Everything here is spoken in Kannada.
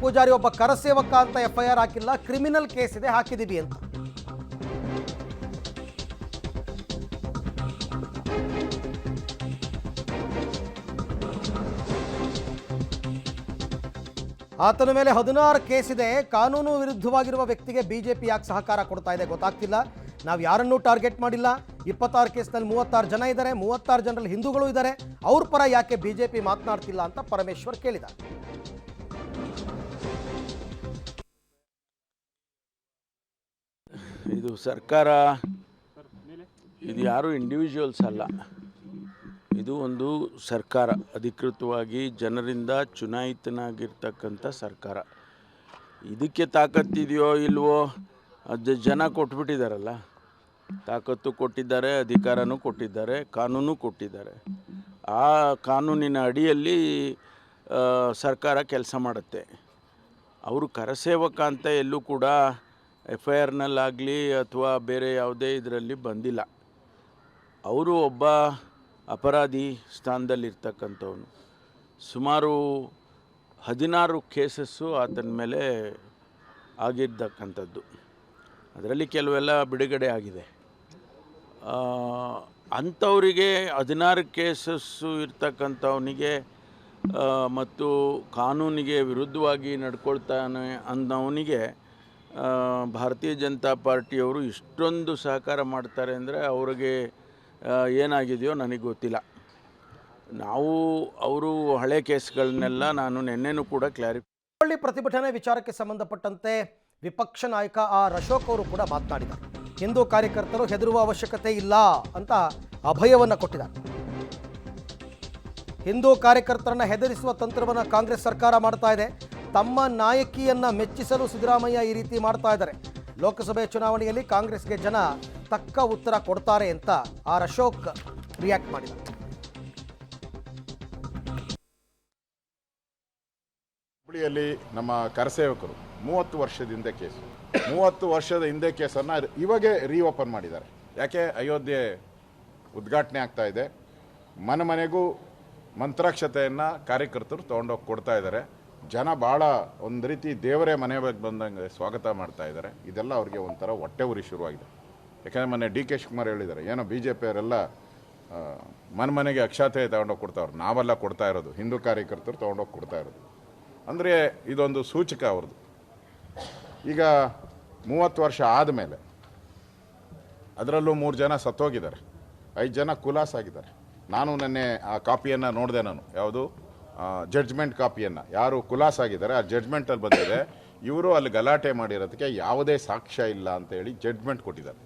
ಪೂಜಾರಿ ಒಬ್ಬ ಕರಸೇವಕ ಅಂತ FIR ಹಾಕಿಲ್ಲ, ಕ್ರಿಮಿನಲ್ ಕೇಸ್ ಇದೆ, ಹಾಕಿದೀವಿ ಅಂತ. ಆತನ ಮೇಲೆ 16 ಕೇಸ್ ಇದೆ. ಕಾನೂನು ವಿರುದ್ಧವಾಗಿರುವ ವ್ಯಕ್ತಿಗೆ ಬಿಜೆಪಿ ಯಾಕೆ ಸಹಕಾರ ಕೊಡ್ತಾ ಇದೆ ಗೊತ್ತಾಗ್ತಿಲ್ಲ. ನಾವು ಯಾರನ್ನೂ ಟಾರ್ಗೆಟ್ ಮಾಡಿಲ್ಲ. 26 ಕೇಸ್ನಲ್ಲಿ 36 ಜನ ಇದ್ದಾರೆ, 36 ಜನರಲ್ಲಿ ಹಿಂದೂಗಳು ಇದ್ದಾರೆ. ಅವ್ರ ಪರ ಯಾಕೆ ಬಿಜೆಪಿ ಮಾತನಾಡ್ತಿಲ್ಲ ಅಂತ ಪರಮೇಶ್ವರ್ ಕೇಳಿದ್ದಾರೆ. ಇದು ಸರ್ಕಾರ, ಇದು ಯಾರು ಇಂಡಿವಿಜುವಲ್ಸ್ ಅಲ್ಲ, ಇದು ಒಂದು ಸರ್ಕಾರ, ಅಧಿಕೃತವಾಗಿ ಜನರಿಂದ ಚುನಾಯಿತನಾಗಿರ್ತಕ್ಕಂಥ ಸರ್ಕಾರ. ಇದಕ್ಕೆ ತಾಕತ್ತಿದೆಯೋ ಇಲ್ವೋ ಅದು ಜನ ಕೊಟ್ಬಿಟ್ಟಿದ್ದಾರಲ್ಲ. ತಾಕತ್ತು ಕೊಟ್ಟಿದ್ದಾರೆ, ಅಧಿಕಾರನೂ ಕೊಟ್ಟಿದ್ದಾರೆ, ಕಾನೂನು ಕೊಟ್ಟಿದ್ದಾರೆ. ಆ ಕಾನೂನಿನ ಅಡಿಯಲ್ಲಿ ಸರ್ಕಾರ ಕೆಲಸ ಮಾಡುತ್ತೆ. ಅವರು ಕರಸೇವಕ ಅಂತ ಎಲ್ಲೂ ಕೂಡ FIRನಲ್ಲಾಗಲಿ ಅಥವಾ ಬೇರೆ ಯಾವುದೇ ಇದರಲ್ಲಿ ಬಂದಿಲ್ಲ. ಅವರು ಒಬ್ಬ ಅಪರಾಧಿ ಸ್ಥಾನದಲ್ಲಿರ್ತಕ್ಕಂಥವನು. ಸುಮಾರು 16 ಕೇಸಸ್ಸು ಆತನ ಮೇಲೆ ಆಗಿರ್ತಕ್ಕಂಥದ್ದು. ಅದರಲ್ಲಿ ಕೆಲವೆಲ್ಲ ಬಿಡುಗಡೆ ಆಗಿದೆ. ಅಂಥವರಿಗೆ 16 ಕೇಸಸ್ಸು ಇರ್ತಕ್ಕಂಥವನಿಗೆ ಮತ್ತು ಕಾನೂನಿಗೆ ವಿರುದ್ಧವಾಗಿ ನಡ್ಕೊಳ್ತಾನೆ ಅನ್ನೋವನಿಗೆ ಭಾರತೀಯ ಜನತಾ ಪಾರ್ಟಿಯವರು ಇಷ್ಟೊಂದು ಸಹಕಾರ ಮಾಡ್ತಾರೆ ಅಂದರೆ ಅವ್ರಿಗೆ ಏನಾಗಿದೆಯೋ ನನಗೆ ಗೊತ್ತಿಲ್ಲ. ನಾವು ಅವರು ಹಳೆ ಕೇಸ್ಗಳನ್ನೆಲ್ಲ ನಾನು ನಿನ್ನೆನೂ ಕೂಡ ಹುಬ್ಬಳ್ಳಿ ಪ್ರತಿಭಟನೆ ವಿಚಾರಕ್ಕೆ ಸಂಬಂಧಪಟ್ಟಂತೆ ವಿಪಕ್ಷ ನಾಯಕ ಅಶೋಕ್ ಅವರು ಕೂಡ ಮಾತನಾಡಿದ್ದಾರೆ. ಹಿಂದೂ ಕಾರ್ಯಕರ್ತರು ಹೆದರುವ ಅವಶ್ಯಕತೆ ಇಲ್ಲ ಅಂತ ಅಭಯವನ್ನು ಕೊಟ್ಟಿದ್ದಾರೆ. ಹಿಂದೂ ಕಾರ್ಯಕರ್ತರನ್ನ ಹೆದರಿಸುವ ತಂತ್ರವನ್ನು ಕಾಂಗ್ರೆಸ್ ಸರ್ಕಾರ ಮಾಡ್ತಾ ಇದೆ. ತಮ್ಮ ನಾಯಕಿಯನ್ನ ಮೆಚ್ಚಿಸಲು ಸಿದ್ದರಾಮಯ್ಯ ಈ ರೀತಿ ಮಾಡ್ತಾ ಇದ್ದಾರೆ. ಲೋಕಸಭೆ ಚುನಾವಣೆಯಲ್ಲಿ ಕಾಂಗ್ರೆಸ್ಗೆ ಜನ ತಕ್ಕ ಉತ್ತರ ಕೊಡ್ತಾರೆ ಅಂತ ಅಶೋಕ್ ರಿಯಾಕ್ಟ್ ಮಾಡಿದ್ದಾರೆ. ಹುಬ್ಬಳ್ಳಿಯಲ್ಲಿ ನಮ್ಮ ಕರಸೇವಕರು 30 ವರ್ಷದ ಹಿಂದೆ ಕೇಸು, 30 ವರ್ಷದ ಹಿಂದೆ ಕೇಸನ್ನು ಇವಾಗೇ ರೀಓಪನ್ ಮಾಡಿದ್ದಾರೆ. ಯಾಕೆ? ಅಯೋಧ್ಯೆ ಉದ್ಘಾಟನೆ ಆಗ್ತಾ ಇದೆ. ಮನೆಗೂ ಮಂತ್ರಾಕ್ಷತೆಯನ್ನು ಕಾರ್ಯಕರ್ತರು ತೊಗೊಂಡೋಗಿ ಕೊಡ್ತಾ ಇದ್ದಾರೆ. ಜನ ಭಾಳ ಒಂದು ರೀತಿ ದೇವರೇ ಮನೆ ಬಂದಂಗೆ ಸ್ವಾಗತ ಮಾಡ್ತಾ ಇದ್ದಾರೆ. ಇದೆಲ್ಲ ಅವ್ರಿಗೆ ಒಂಥರ ಹೊಟ್ಟೆ ಉರಿ ಶುರುವಾಗಿದೆ. ಯಾಕೆಂದರೆ ಮೊನ್ನೆ DK ಶಿವಕುಮಾರ್ ಹೇಳಿದ್ದಾರೆ, ಏನೋ BJP ಅವರೆಲ್ಲ ಮನೆಗೆ ಅಕ್ಷತೆ ತೊಗೊಂಡೋಗಿ ಕೊಡ್ತಾವ್ರು. ನಾವೆಲ್ಲ ಕೊಡ್ತಾ ಇರೋದು, ಹಿಂದೂ ಕಾರ್ಯಕರ್ತರು ತೊಗೊಂಡೋಗಿ ಕೊಡ್ತಾ ಇರೋದು. ಅಂದರೆ ಇದೊಂದು ಸೂಚಕ ಅವ್ರದ್ದು. ಈಗ 30 ವರ್ಷ ಆದಮೇಲೆ ಅದರಲ್ಲೂ 3 ಜನ ಸತ್ತೋಗಿದ್ದಾರೆ, 5 ಜನ ಖುಲಾಸ್ ಆಗಿದ್ದಾರೆ. ನಾನು ನೆನ್ನೆ ಆ ಕಾಪಿಯನ್ನು ನೋಡಿದೆ. ನಾನು ಯಾವುದು ಜಡ್ಜ್ಮೆಂಟ್ ಕಾಪಿಯನ್ನು, ಯಾರು ಖುಲಾಸ್ ಆಗಿದ್ದಾರೆ ಆ ಜಡ್ಜ್ಮೆಂಟಲ್ಲಿ ಬಂದಿದೆ ಇವರು ಅಲ್ಲಿ ಗಲಾಟೆ ಮಾಡಿರೋದಕ್ಕೆ ಯಾವುದೇ ಸಾಕ್ಷ್ಯ ಇಲ್ಲ ಅಂತ ಹೇಳಿ ಜಡ್ಜ್ಮೆಂಟ್ ಕೊಟ್ಟಿದ್ದಾರೆ.